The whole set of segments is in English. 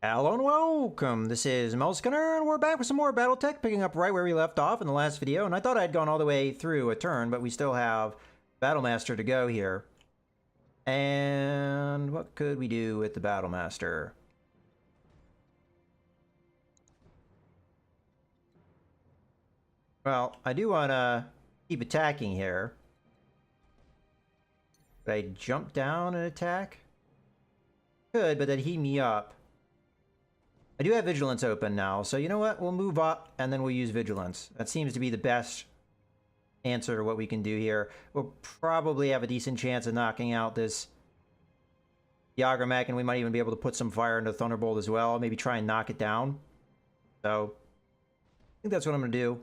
Hello and welcome, this is Mercenary, and we're back with some more BattleTech, picking up right where we left off in the last video, and I thought I'd gone all the way through a turn, but we still have Battlemaster to go here. And what could we do with the Battlemaster? Well, I do want to keep attacking here. Could I jump down and attack? Could, but that'd heat me up. I do have Vigilance open now, so you know what? We'll move up, and then we'll use Vigilance. That seems to be the best answer to what we can do here. We'll probably have a decent chance of knocking out this Yagermech, and we might even be able to put some fire into Thunderbolt as well. Maybe try and knock it down. So, I think that's what I'm going to do.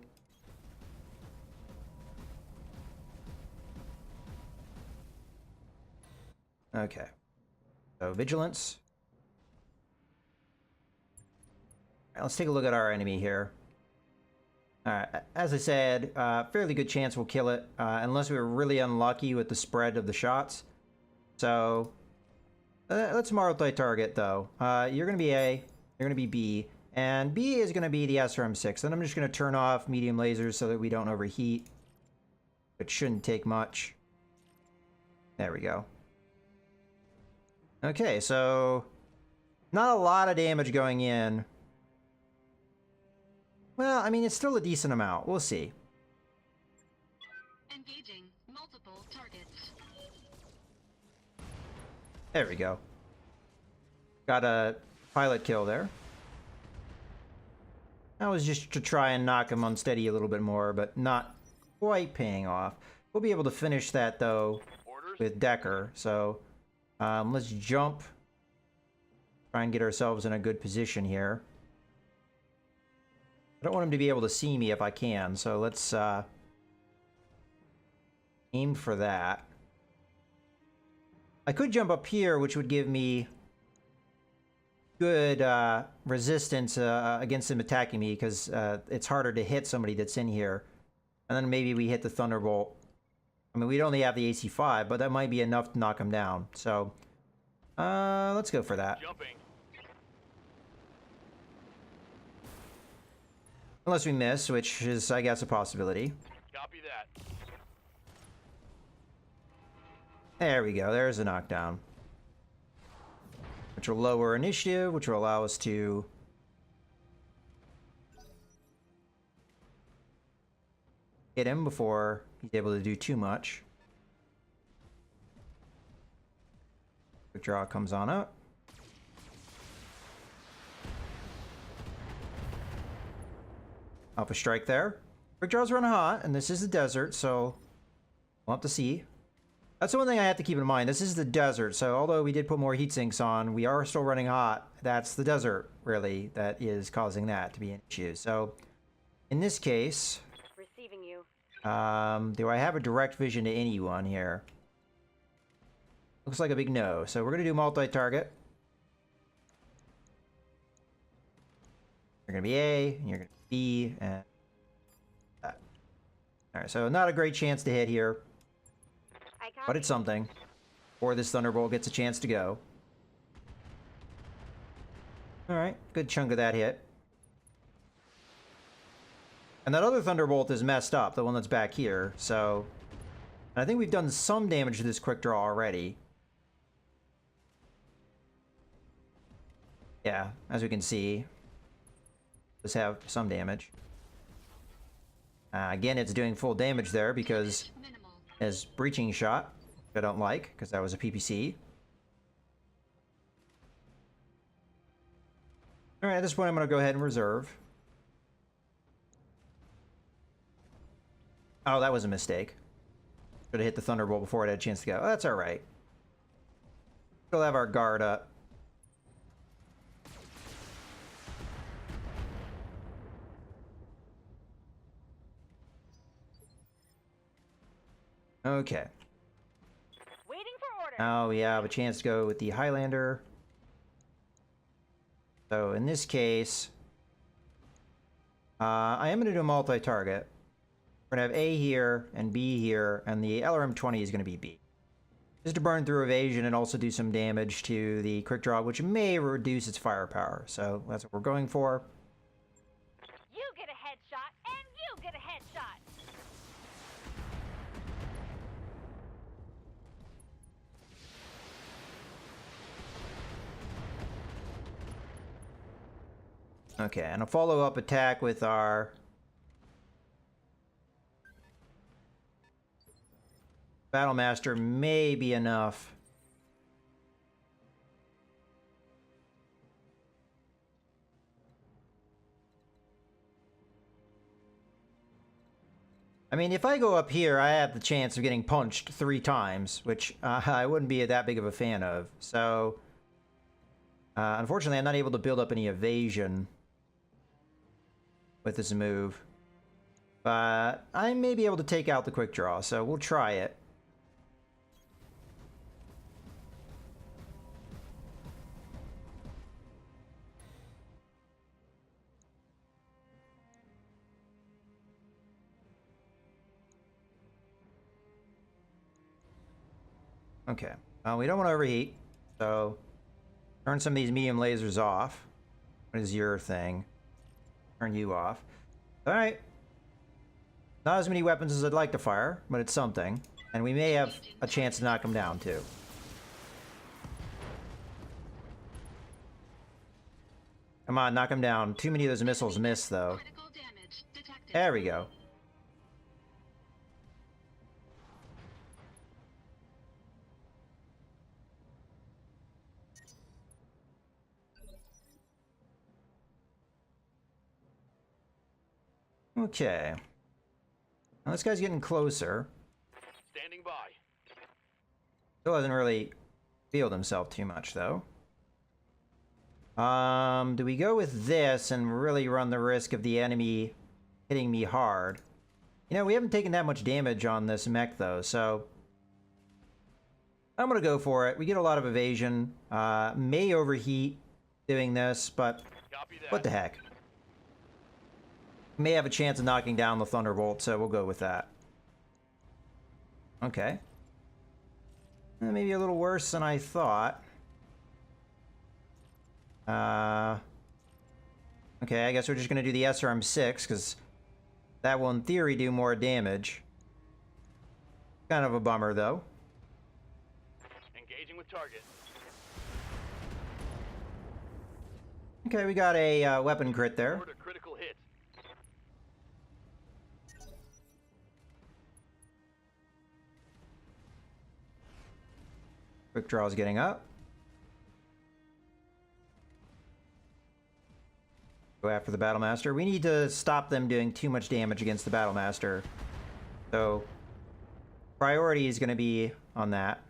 Okay. So, Vigilance. Let's take a look at our enemy here. Alright, as I said, fairly good chance we'll kill it, unless we were really unlucky with the spread of the shots. So, let's multi-target though. You're going to be A, you're going to be B, and B is going to be the SRM-6. Then I'm just going to turn off medium lasers so that we don't overheat. It shouldn't take much. There we go. Okay, so not a lot of damage going in. Well, I mean, it's still a decent amount. We'll see. Engaging multiple targets. There we go. Got a pilot kill there. That was just to try and knock him unsteady a little bit more, but not quite paying off. We'll be able to finish that, though, with Decker. So, let's jump. Try and get ourselves in a good position here. I don't want him to be able to see me if I can, so let's aim for that. I could jump up here, which would give me good resistance against him attacking me, because it's harder to hit somebody that's in here. And then maybe we hit the Thunderbolt. I mean, we'd only have the AC-5, but that might be enough to knock him down. So, let's go for that. Jumping. Unless we miss, which is, I guess, a possibility. Copy that. There we go. There's a knockdown. Which will lower initiative, which will allow us to hit him before he's able to do too much. Quick draw comes on up. Alpha strike there. Quick draws run hot, and this is the desert, so we'll have to see. That's the one thing I have to keep in mind. This is the desert, so although we did put more heat sinks on, we are still running hot. That's the desert, really, that is causing that to be an issue. So, in this case, Receiving you. do I have a direct vision to anyone here? Looks like a big no. So we're going to do multi-target. You're going to be A, and you're going to be B, and that. Alright, so not a great chance to hit here. But it's something. Or this Thunderbolt gets a chance to go. Alright, good chunk of that hit. And that other Thunderbolt is messed up, the one that's back here, so I think we've done some damage to this quick draw already. Yeah, as we can see, does have some damage. Again, it's doing full damage there because as breaching shot, which I don't like because that was a PPC. All right, at this point, I'm going to go ahead and reserve. Oh, that was a mistake. Should have hit the Thunderbolt before it had a chance to go. Oh, that's all right. We'll have our guard up. Okay. Waiting for order. Now we have a chance to go with the Highlander. So in this case, I am going to do a multi-target. We're going to have A here and B here, and the LRM-20 is going to be B. Just to burn through evasion and also do some damage to the quick draw, which may reduce its firepower. So that's what we're going for. You get a headshot, and you get a headshot. Okay, and a follow-up attack with our Battlemaster may be enough. I mean, if I go up here, I have the chance of getting punched 3 times, which I wouldn't be that big of a fan of. So, unfortunately, I'm not able to build up any evasion with this move. But I may be able to take out the quick draw, so we'll try it. Okay, we don't want to overheat, so turn some of these medium lasers off. What is your thing? Turn you off. Alright. Not as many weapons as I'd like to fire, but it's something. And we may have a chance to knock them down, too. Come on, knock them down. Too many of those missiles miss, though. There we go. Okay. Now this guy's getting closer. Standing by. Still hasn't really revealed himself too much, though. Do we go with this and really run the risk of the enemy hitting me hard? You know, we haven't taken that much damage on this mech, though, so I'm gonna go for it. We get a lot of evasion. May overheat doing this, but what the heck? May have a chance of knocking down the Thunderbolt, so we'll go with that. Okay. Maybe a little worse than I thought. Okay, I guess we're just gonna do the SRM-6, because that will in theory do more damage. Kind of a bummer, though. Engaging with target. Okay, we got a weapon crit there. Order critical hit. Quick draw's getting up. Go after the Battlemaster. We need to stop them doing too much damage against the Battlemaster. So, priority is going to be on that.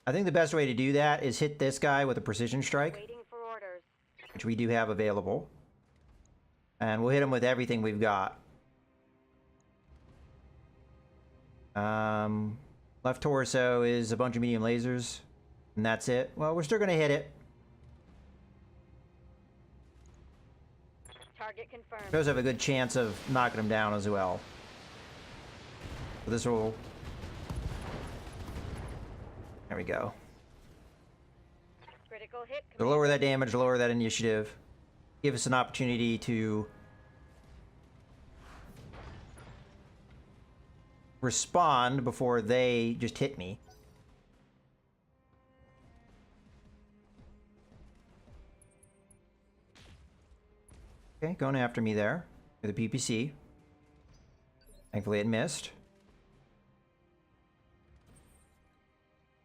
I think the best way to do that is hit this guy with a precision strike, Waiting for orders. which we do have available. And we'll hit him with everything we've got. Left torso is a bunch of medium lasers, and that's it. Well, we're still going to hit it. Target confirmed. Those have a good chance of knocking him down as well. So this will... There we go. Critical hit. So lower that damage, lower that initiative. Give us an opportunity to respond before they just hit me. Okay, going after me there with a PPC. Thankfully it missed.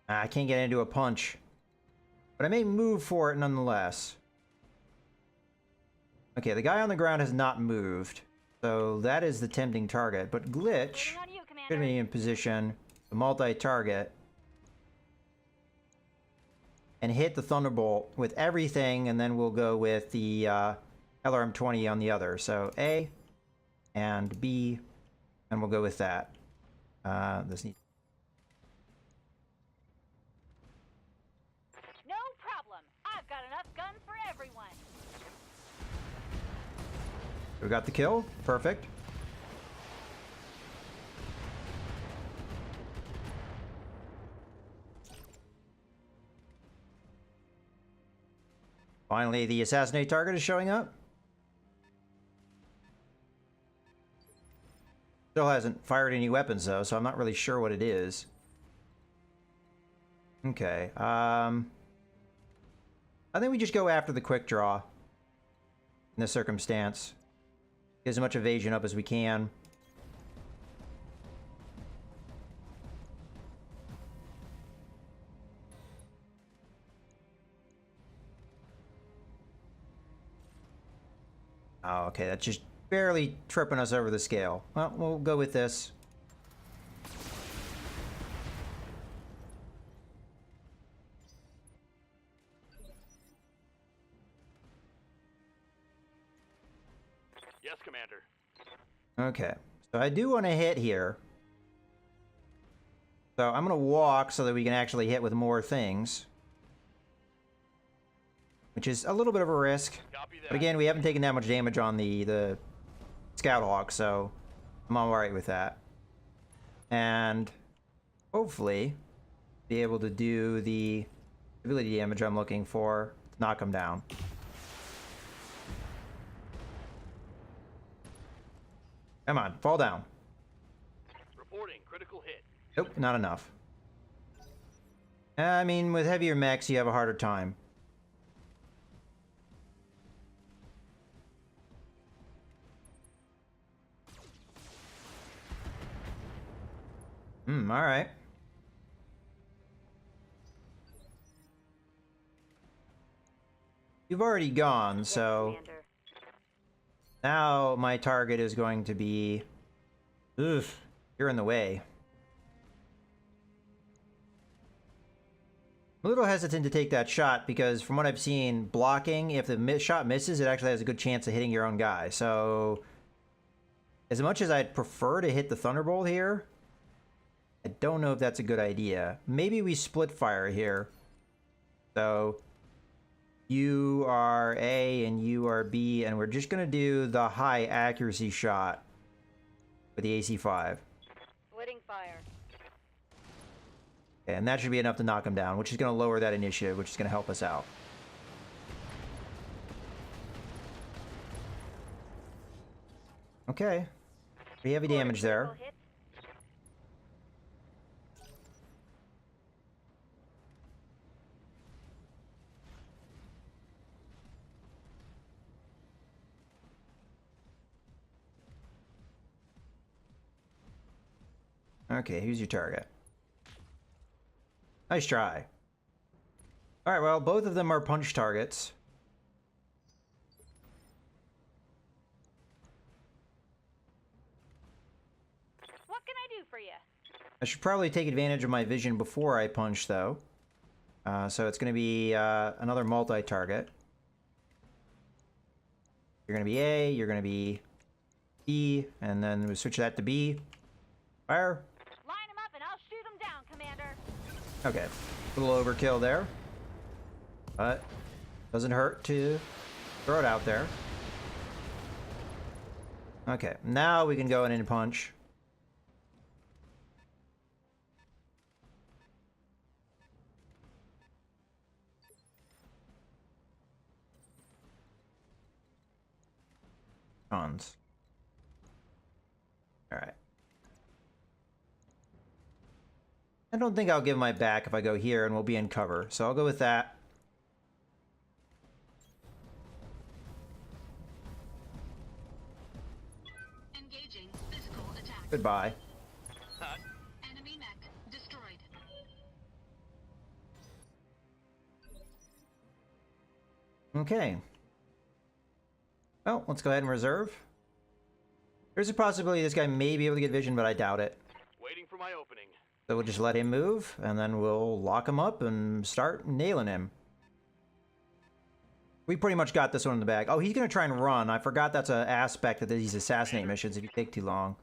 I can't get into a punch, but I may move for it nonetheless. Okay, the guy on the ground has not moved, so that is the tempting target, but Glitch Waiting on you, Commander. should be in position to multi-target and hit the Thunderbolt with everything, and then we'll go with the LRM-20 on the other. So A and B, and we'll go with that. This needs... No problem. I've got enough guns for everyone. We got the kill. Perfect. Finally, the assassinate target is showing up. Still hasn't fired any weapons though, so I'm not really sure what it is. Okay, I think we just go after the quick draw in this circumstance. Get as much evasion up as we can. Oh, okay, that's just barely tripping us over the scale. Well, we'll go with this. Yes, Commander. Okay, so I do want to hit here. So I'm going to walk so that we can actually hit with more things. Which is a little bit of a risk. Copy that. But again, we haven't taken that much damage on the Scout Hawk, so I'm alright with that. And hopefully be able to do the ability damage I'm looking for to knock him down. Come on, fall down. Reporting critical hit. Nope, not enough. I mean, with heavier mechs, you have a harder time. Alright. You've already gone, so... Commander. Now my target is going to be... Oof, you're in the way. I'm a little hesitant to take that shot because from what I've seen, blocking, if the shot misses, it actually has a good chance of hitting your own guy. So, as much as I'd prefer to hit the Thunderbolt here, I don't know if that's a good idea. Maybe we split fire here. So, you are A and you are B, and we're just going to do the high accuracy shot with the AC-5. Splitting fire. Okay, and that should be enough to knock him down, which is going to lower that initiative, which is going to help us out. Okay. Pretty heavy damage there. Critical hit. Okay, who's your target? Nice try. Alright, well, both of them are punch targets. What can I do for you? I should probably take advantage of my vision before I punch, though. So it's going to be another multi-target. You're going to be A, you're going to be B, and then we switch that to B. Fire. Line him up and I'll shoot him down, Commander. Okay, a little overkill there. But doesn't hurt to throw it out there. Okay, now we can go in and punch. Cons. Alright. I don't think I'll give my back if I go here, and we'll be in cover. So I'll go with that. Engaging physical attack. Goodbye. Enemy mech destroyed. Okay. Well, let's go ahead and reserve. There's a possibility this guy may be able to get vision, but I doubt it. Waiting for my opening. So we'll just let him move, and then we'll lock him up and start nailing him. We pretty much got this one in the bag. Oh, he's going to try and run. I forgot that's an aspect of these assassinate missions if you take too long.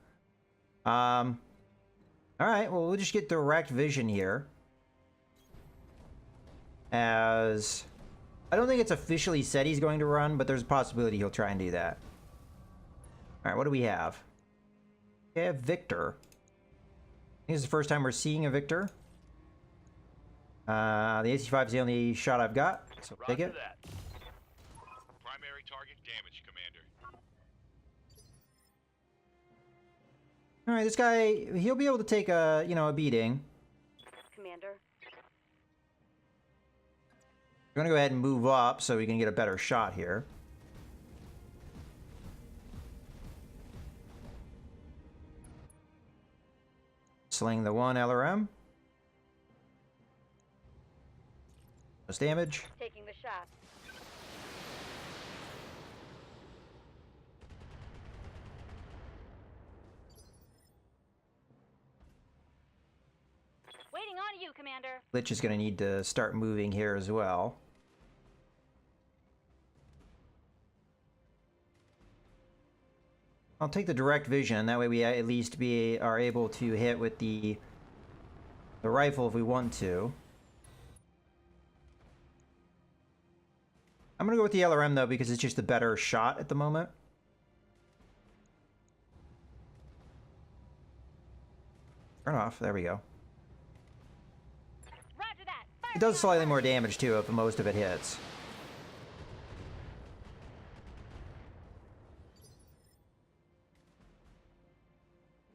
Alright, well, we'll just get direct vision here. As... I don't think it's officially said he's going to run, but there's a possibility he'll try and do that. Alright, what do we have? We have Victor. This is the first time we're seeing a Victor. The AC-5 is the only shot I've got, so take Roger it. that. All right, this guy, he'll be able to take a, you know, a beating. Commander. We're gonna go ahead and move up so we can get a better shot here. Sling the one LRM. Most damage. Taking the shot. Waiting on you, Commander. Lich is gonna need to start moving here as well. I'll take the direct vision. That way we at least are able to hit with the rifle if we want to. I'm gonna go with the LRM though because it's just the better shot at the moment. Turn off. There we go. Roger that. Fire It does me slightly on more target. damage too if most of it hits.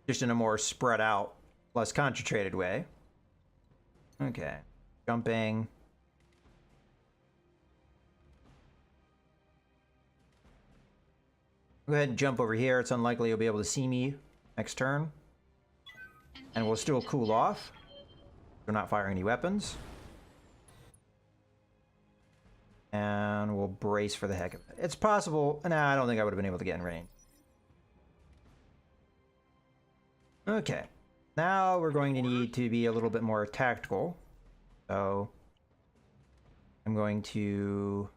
Just in a more spread out, less concentrated way. Okay. Jumping. Go ahead and jump over here. It's unlikely you'll be able to see me next turn. And we'll still cool off. We're not firing any weapons. And we'll brace for the heck of it. It's possible. Nah, I don't think I would have been able to get in range. Okay. Now we're going to need to be a little bit more tactical. So I'm going to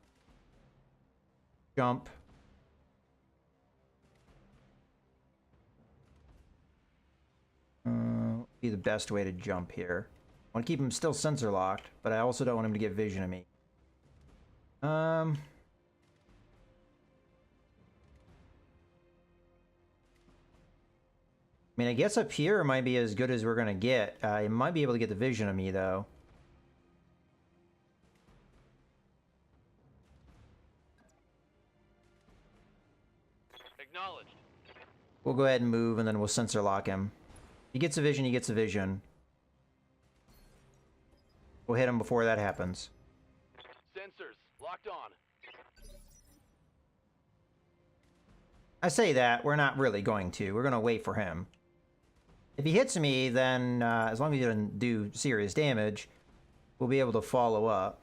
jump. Be the best way to jump here. I want to keep him still sensor locked, but I also don't want him to get vision of me. I mean, I guess up here might be as good as we're gonna get. It might be able to get the vision of me though. Acknowledged. We'll go ahead and move, and then we'll sensor lock him. He gets a vision, he gets a vision. We'll hit him before that happens. Sensors locked on. I say that, we're not really going to. We're gonna wait for him. If he hits me, then as long as he doesn't do serious damage, we'll be able to follow up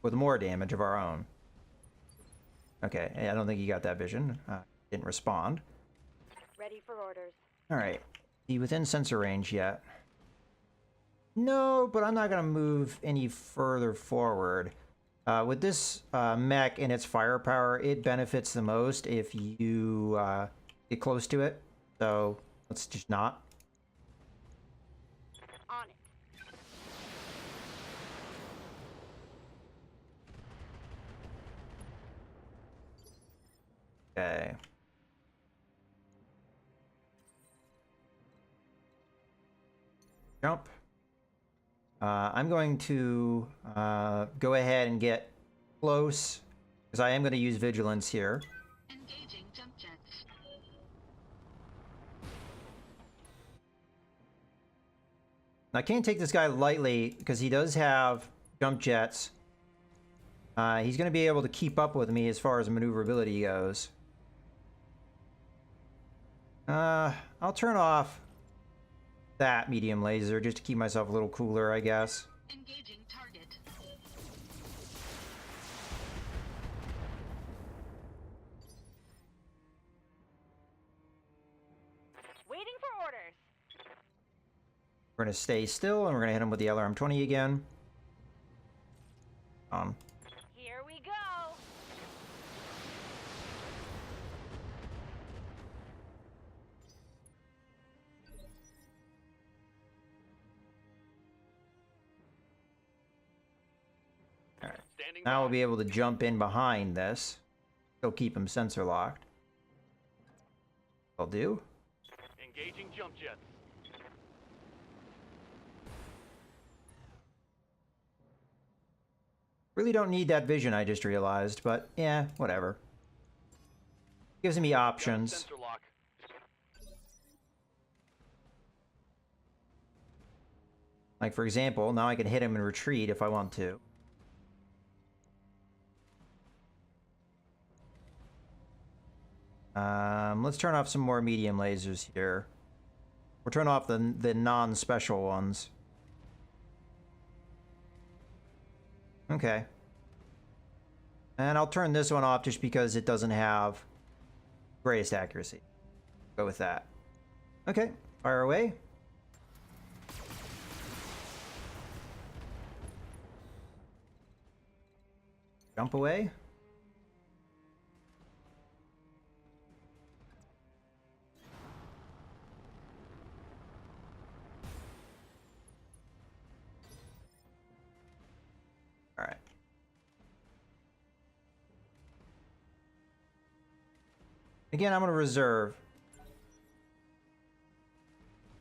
with more damage of our own. Okay, I don't think he got that vision. Didn't respond. Ready for orders. Alright. He within sensor range yet? No, but I'm not going to move any further forward. With this mech and its firepower, it benefits the most if you get close to it. So, let's just not. On it. Okay. Jump. I'm going to go ahead and get close, because I am going to use vigilance here. Engaging jump jets. I can't take this guy lightly, because he does have jump jets. He's going to be able to keep up with me as far as maneuverability goes. I'll turn off that medium laser just to keep myself a little cooler, I guess. Engaging target. Waiting for orders. We're going to stay still, and we're going to hit him with the LRM-20 again. Here we go. Standing Now we'll by. be able to jump in behind this. Still keep him sensor locked. I'll do. Engaging jump jets. Really don't need that vision, I just realized, but yeah, whatever. Gives me options. Sensor lock. Like, for example, now I can hit him and retreat if I want to. Let's turn off some more medium lasers here. We'll turn off the non-special ones. Okay. And I'll turn this one off just because it doesn't have greatest accuracy. Go with that. Okay, fire away. Jump away. All right. Again, I'm going to reserve.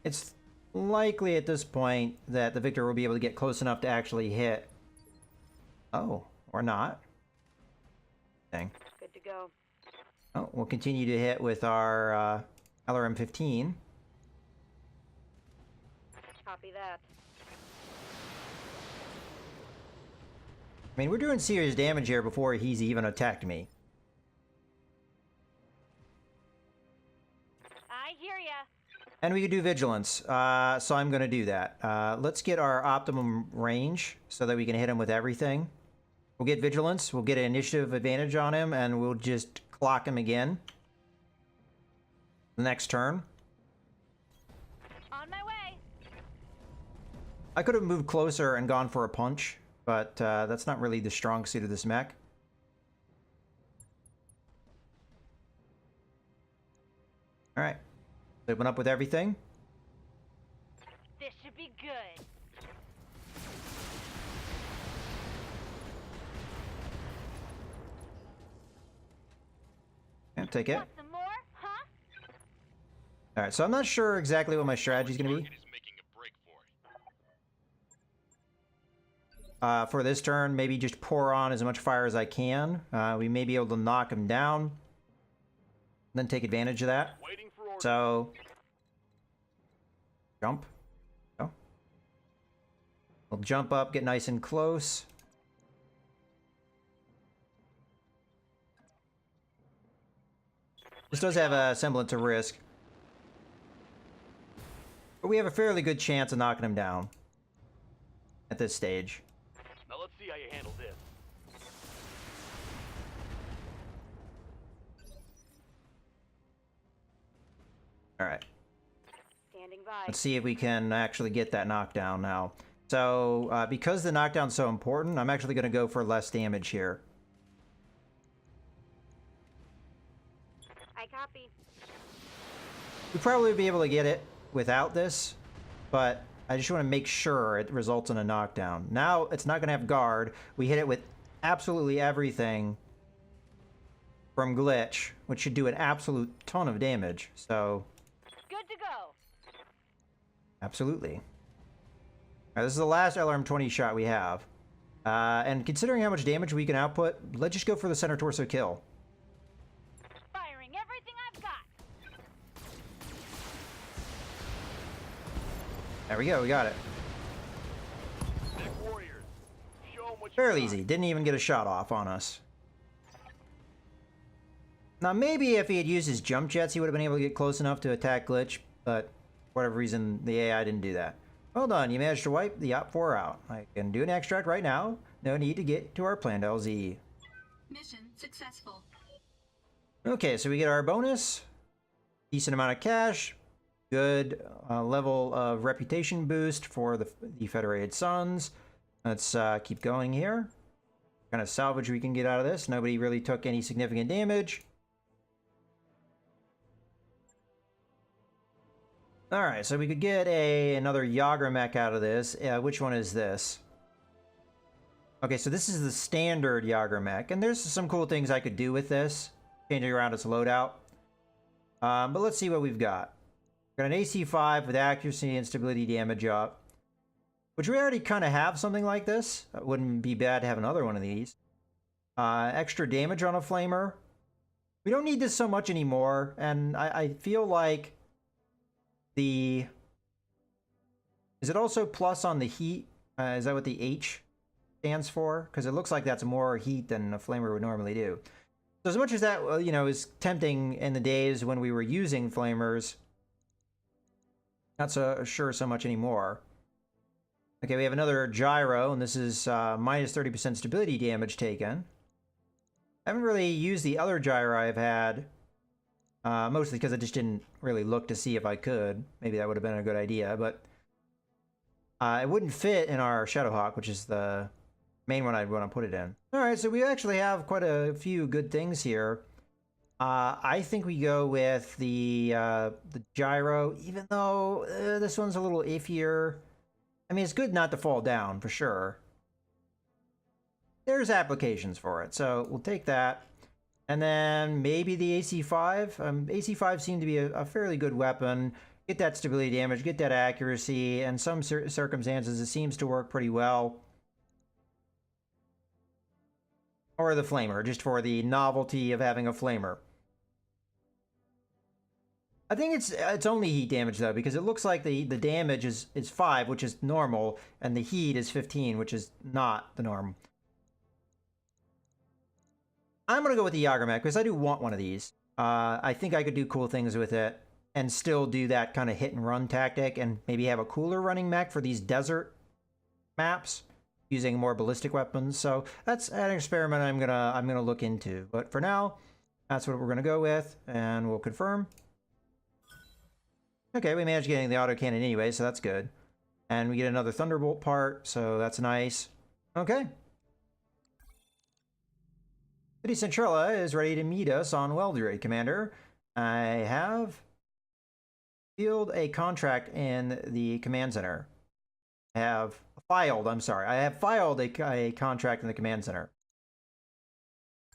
It's likely at this point that the victor will be able to get close enough to actually hit. Oh, or not. Dang. Good to go. Oh, we'll continue to hit with our LRM-15. Copy that. I mean, we're doing serious damage here before he's even attacked me. I hear ya. And we could do vigilance, so I'm going to do that. Let's get our optimum range so that we can hit him with everything. We'll get vigilance, we'll get an initiative advantage on him, and we'll just clock him again. The next turn. On my way. I could have moved closer and gone for a punch, but that's not really the strong suit of this mech. Alright. Open up with everything. This should be good. Yeah, take it. Want some more, huh? Alright, so I'm not sure exactly what my strategy is going to be. Target is making a break for it. For this turn, maybe just pour on as much fire as I can. We may be able to knock him down. Then take advantage of that. Waiting for orders. So, jump. Go. We'll jump up, get nice and close. This does have a semblance of risk. But we have a fairly good chance of knocking him down at this stage. Now let's see how you handle this. Alright. Standing by. Let's see if we can actually get that knockdown now. So, because the knockdown's so important, I'm actually going to go for less damage here. I copy. We'd probably be able to get it without this, but I just want to make sure it results in a knockdown. Now, it's not going to have guard. We hit it with absolutely everything from glitch, which should do an absolute ton of damage. So, Good to go. absolutely. All right, this is the last LRM-20 shot we have. And considering how much damage we can output, let's just go for the center torso kill. Firing everything I've got. There we go, we got it. Mech warriors, show 'em what you Fairly got. easy. Didn't even get a shot off on us. Now, maybe if he had used his jump jets, he would have been able to get close enough to attack glitch, but for whatever reason, the AI didn't do that. Well done, you managed to wipe the OP4 out. I can do an extract right now. No need to get to our planned LZ. Mission successful. Okay, so we get our bonus. Decent amount of cash. Good level of reputation boost for the Federated Suns. Let's keep going here. What kind of salvage we can get out of this. Nobody really took any significant damage. Alright, so we could get another Yager mech out of this. Which one is this? Okay, so this is the standard Yager mech, and there's some cool things I could do with this. Changing around its loadout. But let's see what we've got. Got an AC-5 with accuracy and stability damage up. Which we already kind of have something like this. It wouldn't be bad to have another one of these. Extra damage on a flamer. We don't need this so much anymore, and I feel like the Is it also plus on the heat? Is that what the H stands for? Because it looks like that's more heat than a flamer would normally do. So as much as that, you know, is tempting in the days when we were using flamers, not so sure so much anymore. Okay, we have another gyro, and this is minus 30% stability damage taken. I haven't really used the other gyro I've had, mostly because I just didn't really look to see if I could. Maybe that would have been a good idea, but it wouldn't fit in our Shadowhawk, which is the main one I'd want to put it in. All right, so we actually have quite a few good things here. I think we go with the gyro, even though this one's a little iffier. I mean, it's good not to fall down, for sure. There's applications for it, so we'll take that. And then maybe the AC-5. AC-5 seemed to be a fairly good weapon. Get that stability damage, get that accuracy, and some circumstances it seems to work pretty well. Or the flamer, just for the novelty of having a flamer. I think it's only heat damage though, because it looks like the damage is 5, which is normal, and the heat is 15, which is not the norm. I'm gonna go with the Yagermech because I do want one of these. I think I could do cool things with it and still do that kind of hit and run tactic, and maybe have a cooler running mech for these desert maps using more ballistic weapons. So that's an experiment I'm gonna look into. But for now, that's what we're gonna go with, and we'll confirm. Okay, we managed getting the autocannon anyway, so that's good. And we get another Thunderbolt part, so that's nice. Okay. City Centrella is ready to meet us on Weldrade, Commander. I have filed a contract in the command center. I have filed a contract in the command center.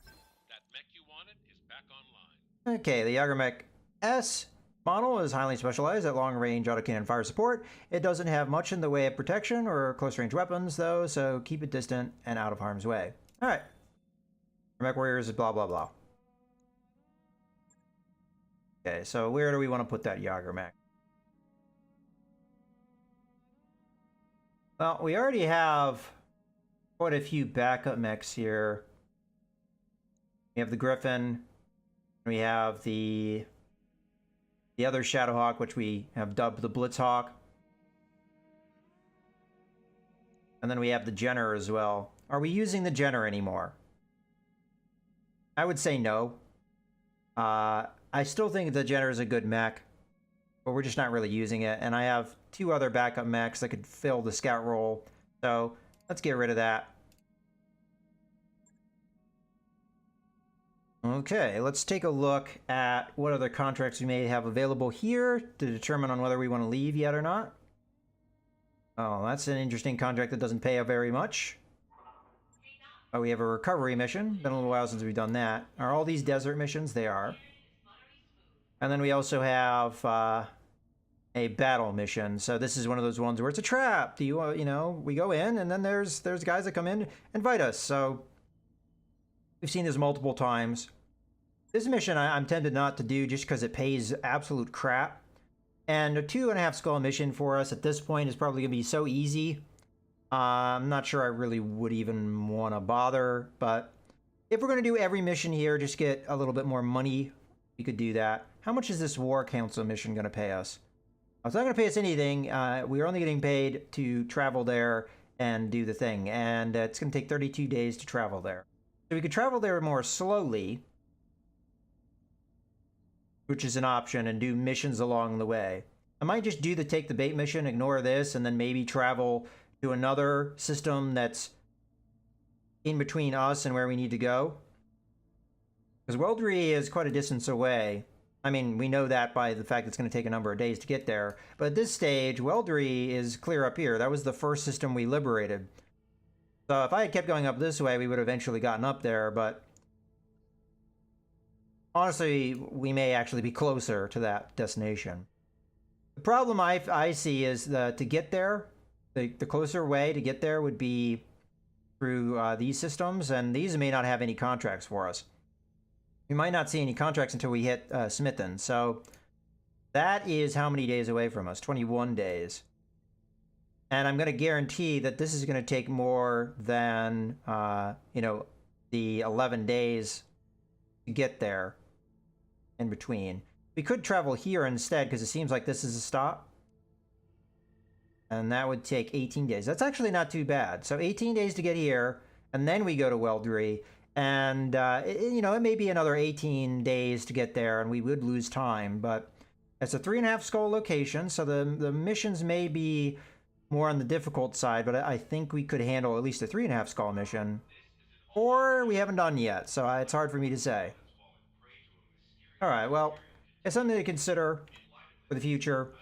That mech you wanted is back online. Okay, the Yagermech S model is highly specialized at long-range autocannon fire support. It doesn't have much in the way of protection or close-range weapons, though, so keep it distant and out of harm's way. All right. Mech warriors is blah, blah, blah. Okay, so where do we want to put that Yagermech? Well, we already have quite a few backup mechs here. We have the Griffin. We have the other Shadowhawk, which we have dubbed the Blitzhawk. And then we have the Jenner as well. Are we using the Jenner anymore? I would say no. I still think the Jenner is a good mech, but we're just not really using it. And I have 2 other backup mechs that could fill the scout role. So let's get rid of that. Okay, let's take a look at what other contracts we may have available here to determine on whether we want to leave yet or not. Oh, that's an interesting contract that doesn't pay very much. Oh, we have a recovery mission. Been a little while since we've done that. Are all these desert missions? They are. And then we also have a battle mission. So this is one of those ones where it's a trap. Do you know, we go in and then there's guys that come in and fight us. So we've seen this multiple times. This mission I'm tempted not to do just because it pays absolute crap. And a 2.5 skull mission for us at this point is probably going to be so easy. I'm not sure I really would even want to bother. But if we're going to do every mission here, just get a little bit more money, we could do that. How much is this War Council mission going to pay us? It's not going to pay us anything. We're only getting paid to travel there and do the thing. And it's going to take 32 days to travel there. So we could travel there more slowly, which is an option, and do missions along the way. I might just do the take the bait mission, ignore this, and then maybe travel to another system that's in between us and where we need to go. Because Weldry is quite a distance away. I mean, we know that by the fact it's going to take a number of days to get there. But at this stage, Weldry is clear up here. That was the first system we liberated. So if I had kept going up this way, we would have eventually gotten up there, but honestly, we may actually be closer to that destination. The problem I see is that to get there, the closer way to get there would be through these systems, and these may not have any contracts for us. We might not see any contracts until we hit Smithen, so that is how many days away from us? 21 days. And I'm going to guarantee that this is going to take more than, you know, the 11 days to get there in between. We could travel here instead because it seems like this is a stop. And that would take 18 days. That's actually not too bad. So 18 days to get here, and then we go to Weldry. And, you know, it may be another 18 days to get there, and we would lose time. But it's a 3.5 skull location, so the missions may be more on the difficult side, but I think we could handle at least a 3.5 skull mission. Or we haven't done yet, so it's hard for me to say. Alright, well, it's something to consider for the future.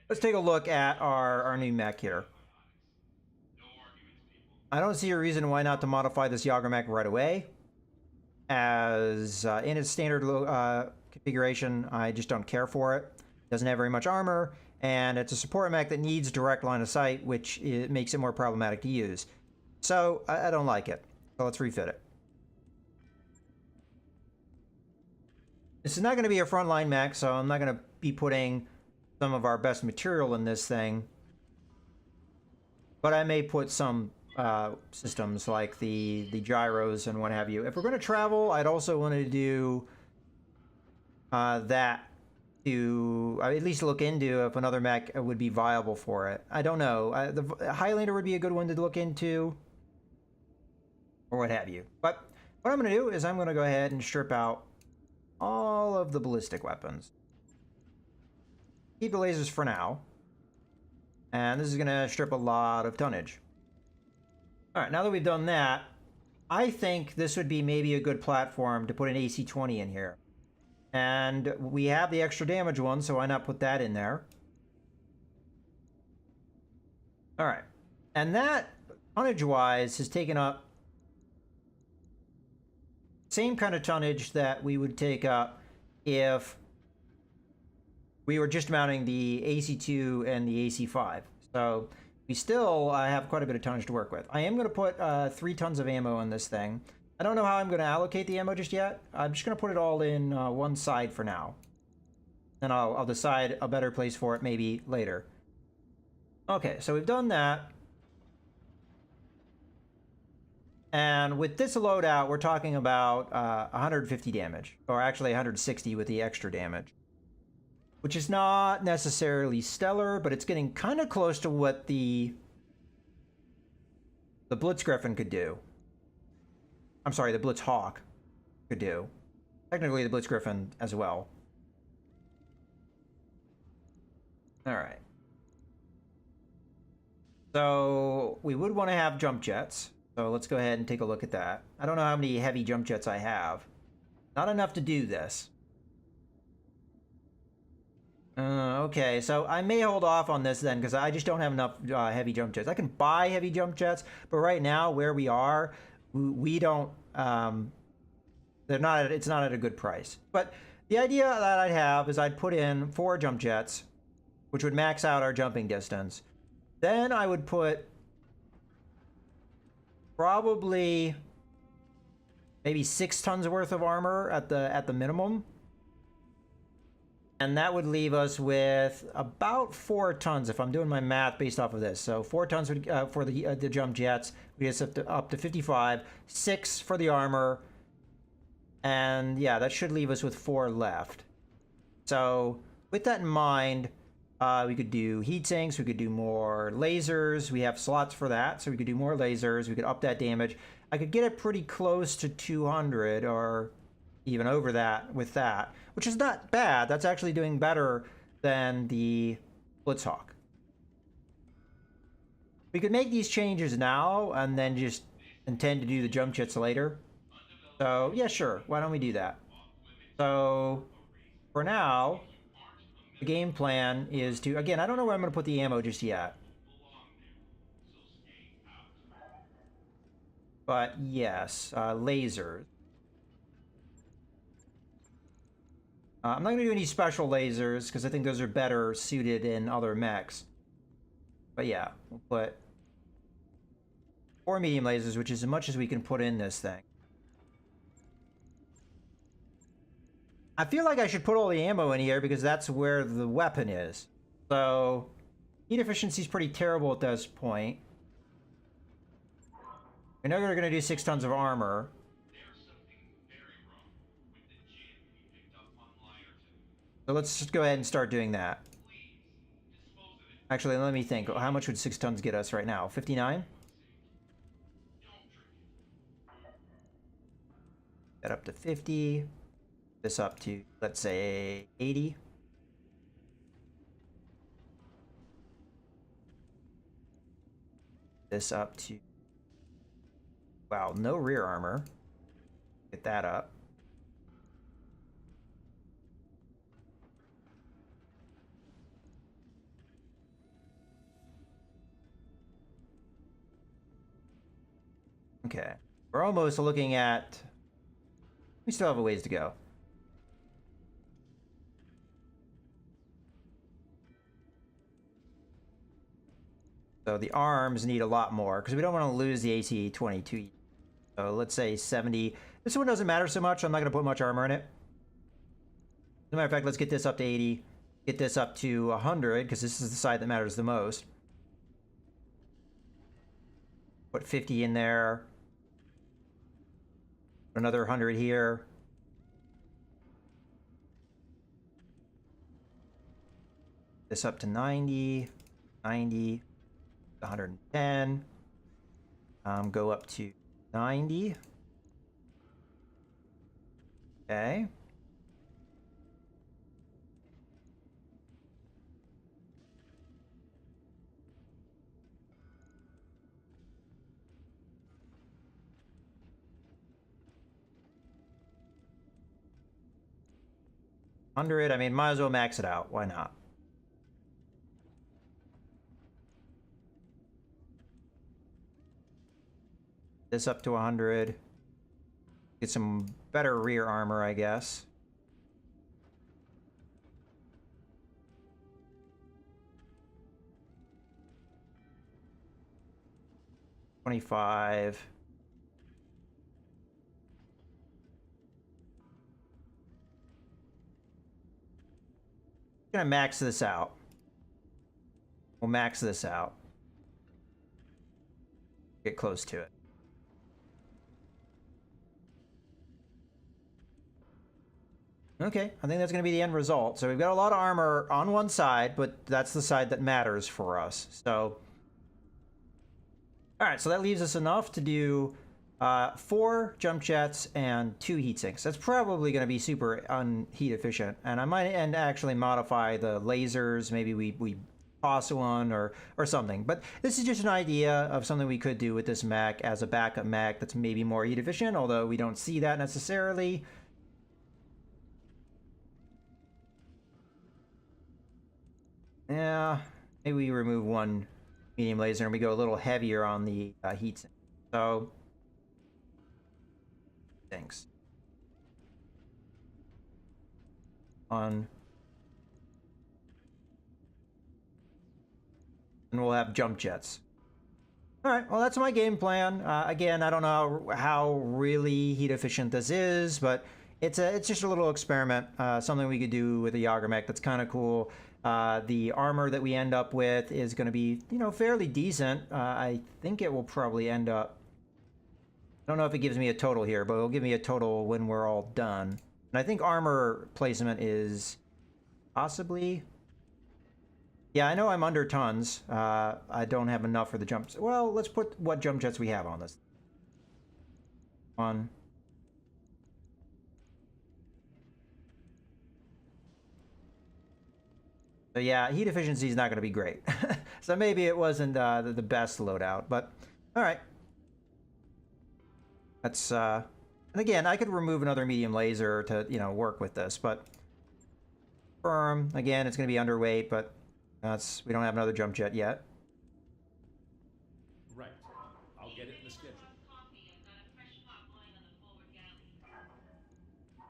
Let's take a look at our new mech here. I don't see a reason why not to modify this Yager mech right away. As in its standard configuration, I just don't care for it. Doesn't have very much armor, and it's a support mech that needs direct line of sight, which makes it more problematic to use. So I don't like it. So let's refit it. This is not going to be a frontline mech, so I'm not going to be putting some of our best material in this thing. But I may put some systems like the gyros and what have you. If we're going to travel, I'd also want to do that to at least look into if another mech would be viable for it. I don't know. The Highlander would be a good one to look into, or what have you. But what I'm going to do is I'm going to go ahead and strip out all of the ballistic weapons. Keep the lasers for now. And this is going to strip a lot of tonnage. Alright, now that we've done that, I think this would be maybe a good platform to put an AC-20 in here. And we have the extra damage one, so why not put that in there? Alright. And that, tonnage-wise, has taken up same kind of tonnage that we would take up if we were just mounting the AC-2 and the AC-5. So we still have quite a bit of tonnage to work with. I am going to put 3 tons of ammo in this thing. I don't know how I'm going to allocate the ammo just yet. I'm just going to put it all in one side for now. Then I'll decide a better place for it maybe later. Okay, so we've done that. And with this loadout, we're talking about 150 damage. Or actually 160 with the extra damage. Which is not necessarily stellar, but it's getting kind of close to what the Blitzgriffin could do. I'm sorry, the Blitzhawk could do. Technically, the Blitzgriffin as well. Alright. So, we would want to have jump jets. So let's go ahead and take a look at that. I don't know how many heavy jump jets I have. Not enough to do this. Okay, so I may hold off on this then, because I just don't have enough heavy jump jets. I can buy heavy jump jets, but right now, where we are, we don't, it's not at a good price. But the idea that I'd have is I'd put in 4 jump jets, which would max out our jumping distance. Then I would put probably maybe 6 tons worth of armor at the minimum. And that would leave us with about 4 tons, if I'm doing my math based off of this. So 4 tons would, for the jump jets. We get up to 55. 6 for the armor. And yeah, that should leave us with 4 left. So with that in mind, we could do heat sinks. We could do more lasers. We have slots for that, so we could do more lasers. We could up that damage. I could get it pretty close to 200 or even over that with that, which is not bad. That's actually doing better than the Blitzhawk. We could make these changes now and then just intend to do the jump jets later. So yeah, sure. Why don't we do that? So for now, the game plan is to, again, I don't know where I'm going to put the ammo just yet. But yes, lasers. I'm not going to do any special lasers because I think those are better suited in other mechs. But yeah, we'll put 4 medium lasers, which is as much as we can put in this thing. I feel like I should put all the ammo in here because that's where the weapon is. So, Heat efficiency is pretty terrible at this point. I know they're going to do 6 tons of armor. So let's just go ahead and start doing that. Actually, let me think. How much would 6 tons get us right now? 59? That up to 50. This up to, let's say, 80. This up to... Wow, no rear armor. Get that up. Okay. We're almost looking at... We still have a ways to go. So the arms need a lot more, because we don't want to lose the AC-22. So let's say 70. This one doesn't matter so much. I'm not going to put much armor in it. As a matter of fact, let's get this up to 80. Get this up to 100, because this is the side that matters the most. Put 50 in there. Another 100 here. This up to 90. 90. 110. Go up to 90. Okay. I mean, might as well max it out. Why not? This up to 100. Get some better rear armor, I guess. $25. Gonna max this out. We'll max this out. Get close to it. Okay, I think that's going to be the end result. So we've got a lot of armor on one side, but that's the side that matters for us. So, all right, so that leaves us enough to do 4 jump jets and 2 heat sinks. That's probably going to be super unheat efficient. And I might actually modify the lasers. Maybe we toss one or something. But this is just an idea of something we could do with this mech as a backup mech that's maybe more heat efficient, although we don't see that necessarily. Yeah, maybe we remove 1 medium laser and we go a little heavier on the heat sink. So, thanks. And we'll have jump jets. All right, well, that's my game plan. Again, I don't know how really heat efficient this is, but it's just a little experiment, something we could do with a Yager mech that's kind of cool. The armor that we end up with is going to be, you know, fairly decent. I think it will probably end up... I don't know if it gives me a total here, but it'll give me a total when we're all done. And I think armor placement is possibly... Yeah, I know I'm under tons. I don't have enough for the jumps. Well, let's put what jump jets we have on this. 1. So yeah, heat efficiency is not going to be great. So maybe it wasn't the best loadout, but all right. That's and again, I could remove another medium laser to, you know, work with this, but firm again, it's going to be underweight, but we don't have another jump jet yet. Right. I'll get it in the schedule.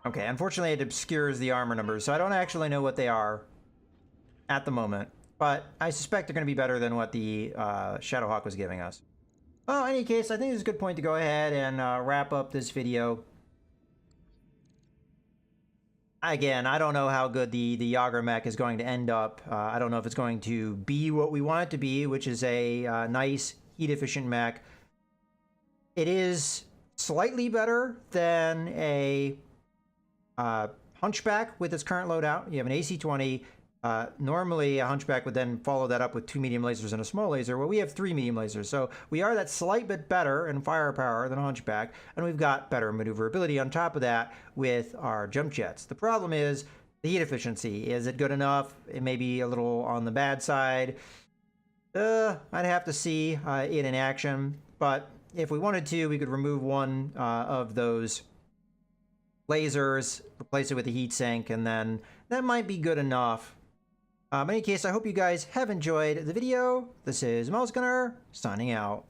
Okay, unfortunately it obscures the armor numbers, so I don't actually know what they are at the moment, but I suspect they're going to be better than what the Shadowhawk was giving us. Well, in any case, I think it's a good point to go ahead and wrap up this video. Again, I don't know how good the Yager mech is going to end up. I don't know if it's going to be what we want it to be, which is a nice heat-efficient mech. It is slightly better than a Hunchback with its current loadout. You have an AC-20. Normally, a Hunchback would then follow that up with 2 medium lasers and a small laser. Well, we have 3 medium lasers, so we are that slight bit better in firepower than a Hunchback, and we've got better maneuverability on top of that with our jump jets. The problem is the heat efficiency. Is it good enough? It may be a little on the bad side. I'd have to see it in action, but if we wanted to, we could remove one of those lasers, replace it with a heat sink, and then that might be good enough. In any case, I hope you guys have enjoyed the video. This is Mouse Gunner, signing out.